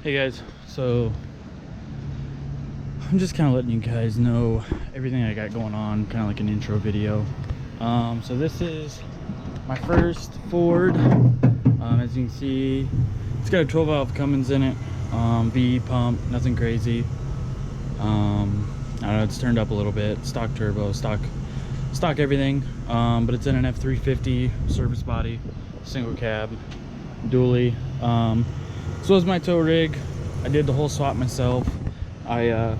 Hey guys, so I'm just kind of letting you guys know everything I got going on, kind of like an intro video. So this is my first Ford. As you can see, it's got a 12 valve Fummins in it, V pump, nothing crazy. I don't know, it's turned up a little bit, stock turbo, stock everything, but it's in an F350 service body, single cab, dually. So is my tow rig. I did the whole swap myself. I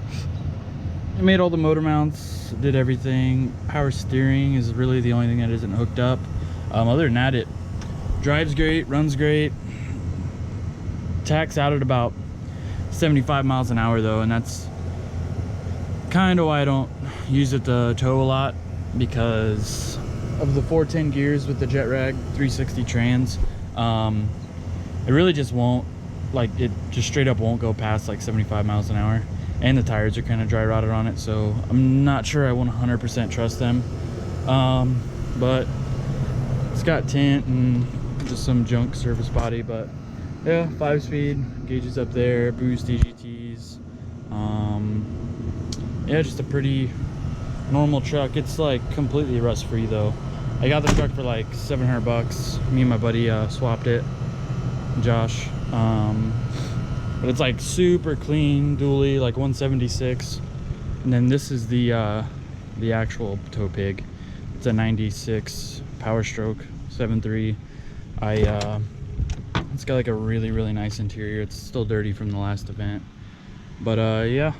made all the motor mounts, did everything. Power steering is really the only thing that isn't hooked up. Other than that, it drives great, runs great. Tax out at about 75 miles an hour though, and that's kind of why I don't use it to tow a lot, because of the 410 gears with the jet rag 360 trans. It really just won't, like, it just straight up won't go past like 75 miles an hour, and the tires are kind of dry rotted on it, so I'm not sure I 100% trust them. But it's got tint and just some junk surface body, but yeah, 5-speed, gauges up there, boost EGTs. Yeah, just a pretty normal truck. It's like completely rust free though. I got the truck for like 700 bucks. Me and my buddy swapped it, Josh. But it's like super clean dually, like 176. And then this is the actual tow pig. It's a 96 Power Stroke 7.3. It's got like a really nice interior. It's still dirty from the last event, but yeah,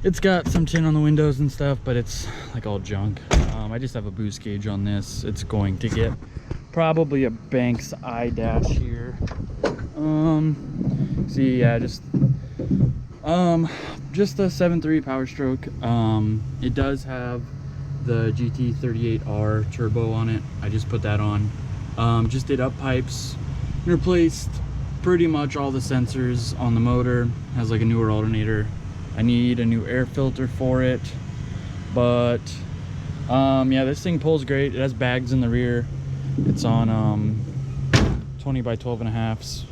it's got some tint on the windows and stuff, but it's like all junk. I just have a boost gauge on this. It's going to get probably a Banks eye dash here. See, yeah, just a 7.3 Power Stroke. It does have the GT38R turbo on it. I just put that on. Just did up pipes, replaced pretty much all the sensors on the motor. Has like a newer alternator. I need a new air filter for it, but yeah, this thing pulls great. It has bags in the rear. It's on 20 by 12 and a halves,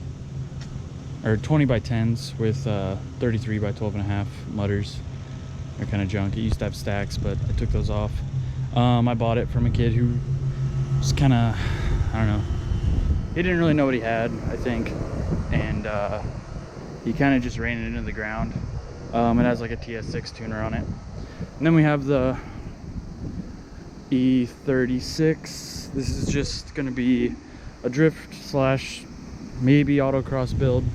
or 20 by 10s with 33 by 12 and a half mutters. They're kind of junk. It used to have stacks, but I took those off. I bought it from a kid who was kind of, I don't know, he didn't really know what he had, I think, and he kind of just ran it into the ground. It has like a TS6 tuner on it. And then we have the E36. This is just gonna be a drift slash maybe autocross build.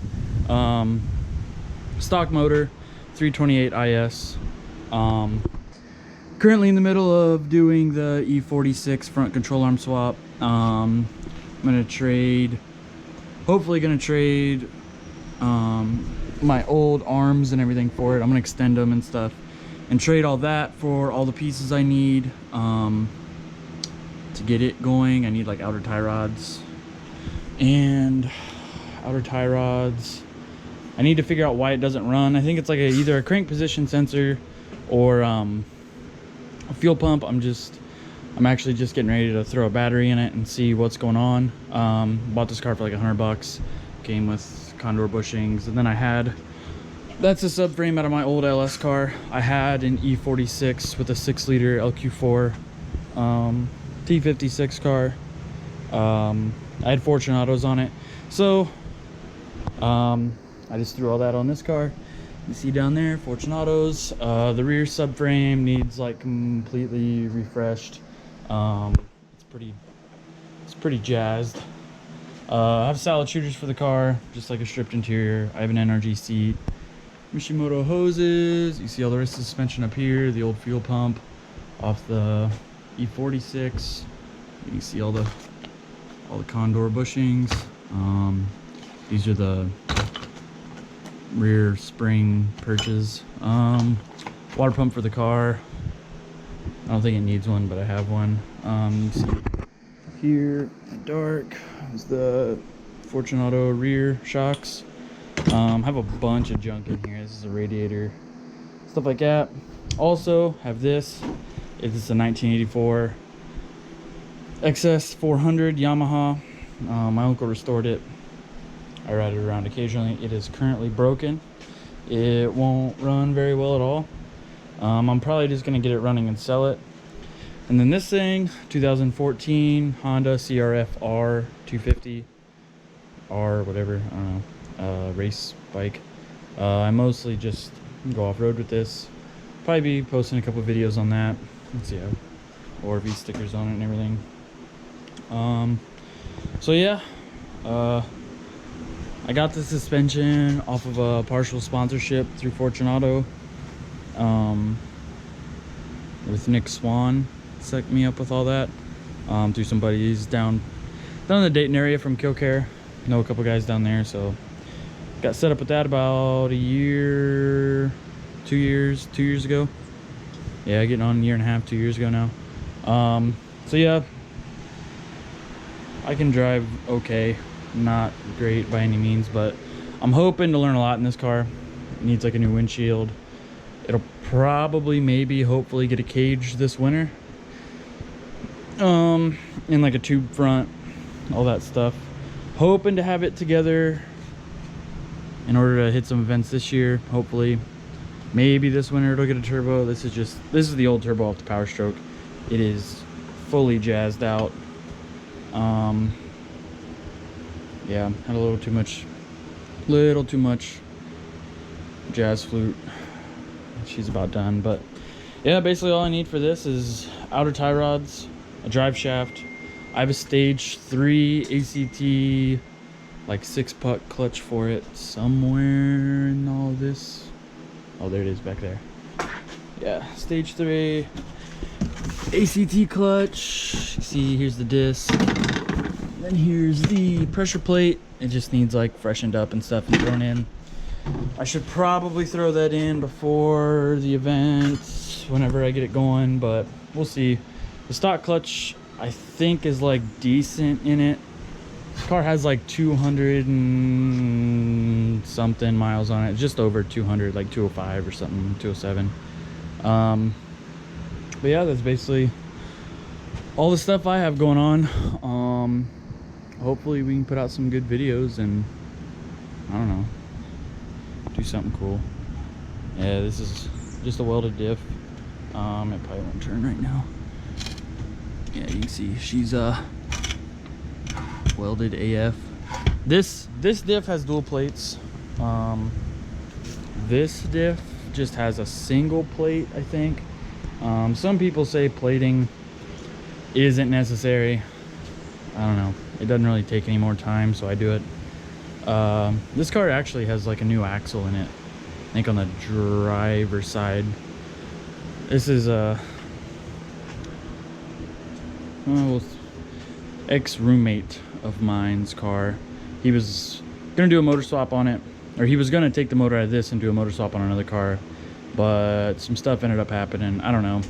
Stock motor, 328 IS. Currently in the middle of doing the E46 front control arm swap. I'm gonna trade, hopefully gonna trade my old arms and everything for it. I'm gonna extend them and stuff and trade all that for all the pieces I need to get it going. I need like outer tie rods and outer tie rods. I need to figure out why it doesn't run. I think it's like either a crank position sensor or a fuel pump. I'm actually just getting ready to throw a battery in it and see what's going on. Bought this car for like 100 bucks. Came with condor bushings, and then that's a subframe out of my old LS car. I had an E46 with a 6-liter LQ4 T56 car. I had Fortunatos on it, so I just threw all that on this car. You see down there, Fortunatos. The rear subframe needs like completely refreshed. It's pretty jazzed. I have salad shooters for the car, just like a stripped interior. I have an NRG seat, Mishimoto hoses. You see all the rest of the suspension up here, the old fuel pump off the E46. You can see all the condor bushings. These are the rear spring perches. Water pump for the car. I don't think it needs one, but I have one. You see here in the dark is the Fortunato rear shocks. Have a bunch of junk in here. This is a radiator, stuff like that. Also have this. It's a 1984 XS 400 Yamaha. My uncle restored it I ride it around occasionally. It is currently broken. It won't run very well at all. I'm probably just gonna get it running and sell it. And then this thing, 2014 Honda CRF R 250 R, whatever, I don't know, race bike. I mostly just go off-road with this. Probably be posting a couple videos on that. Let's see, ORV stickers on it and everything. So yeah, I got the suspension off of a partial sponsorship through Fortunato, with Nick Swan set me up with all that, through some buddies down in the Dayton area from Killcare. Know a couple guys down there, so got set up with that about a year, 2 years ago. Yeah, getting on a year and a half, 2 years ago now. So yeah, I can drive okay, not great by any means, but I'm hoping to learn a lot in this car. It needs like a new windshield. It'll probably, maybe, hopefully get a cage this winter. And like a tube front, all that stuff. Hoping to have it together in order to hit some events this year, hopefully. Maybe this winter it'll get a turbo. This is the old turbo off the Power Stroke. It is fully jazzed out. Yeah, had a little too much jazz flute. She's about done, but yeah, basically all I need for this is outer tie rods, a drive shaft. I have a stage 3 ACT like 6-puck clutch for it somewhere in all this. Oh, there it is back there. Yeah, stage 3 ACT clutch. See, here's the disc. Then here's the pressure plate. It just needs like freshened up and stuff and thrown in. I should probably throw that in before the event, whenever I get it going, but we'll see. The stock clutch, I think, is like decent in it. This car has like 200 and something miles on it, just over 200, like 205 or something, 207. But yeah, that's basically all the stuff I have going on. Hopefully we can put out some good videos and, I don't know, do something cool. Yeah, this is just a welded diff. It probably won't turn right now. Yeah, you can see she's welded AF. This diff has dual plates. This diff just has a single plate, I think. Some people say plating isn't necessary. I don't know. It doesn't really take any more time, so I do it. This car actually has like a new axle in it, I think on the driver's side. This is a ex-roommate of mine's car. He was gonna do a motor swap on it, or he was gonna take the motor out of this and do a motor swap on another car, but some stuff ended up happening. I don't know.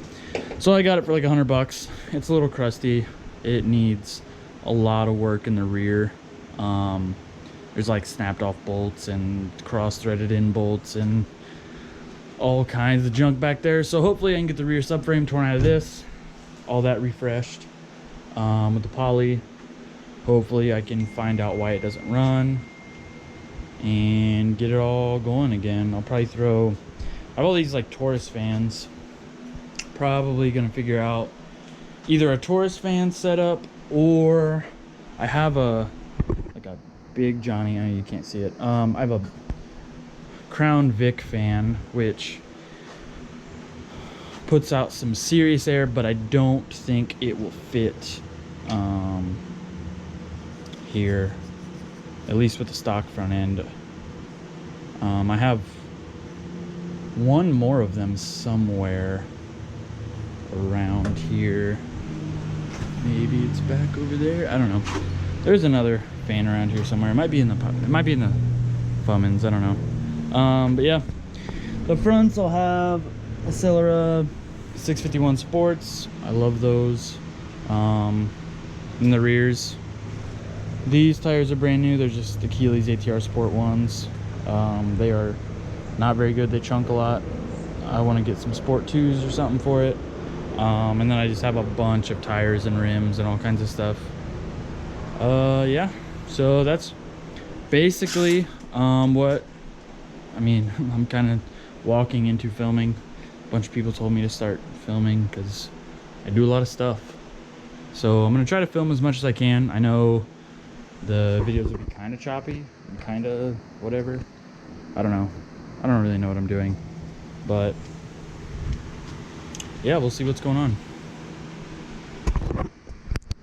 So I got it for like $100. It's a little crusty. It needs a lot of work in the rear. There's like snapped off bolts and cross-threaded in bolts and all kinds of junk back there. So hopefully I can get the rear subframe torn out of this, all that refreshed with the poly. Hopefully I can find out why it doesn't run and get it all going again. I'll probably I have all these like Taurus fans. Probably gonna figure out either a Taurus fan setup, or I have a big Johnny, you can't see it. I have a Crown Vic fan, which puts out some serious air, but I don't think it will fit here, at least with the stock front end. I have one more of them somewhere around here. Maybe it's back over there. I don't know. There's another fan around here somewhere. It might be in the Fummins. I don't know. But yeah, the fronts I'll have a Accelera 651 Sports. I love those. In the rears, these tires are brand new. They're just the Keeley's ATR Sport ones. They are not very good. They chunk a lot. I want to get some Sport 2s or something for it. And then I just have a bunch of tires and rims and all kinds of stuff. Yeah, so that's basically, what I mean, I'm kind of walking into filming. A bunch of people told me to start filming because I do a lot of stuff. So I'm gonna try to film as much as I can. I know the videos will be kind of choppy and kind of whatever. I don't know. I don't really know what I'm doing, but yeah, we'll see what's going on.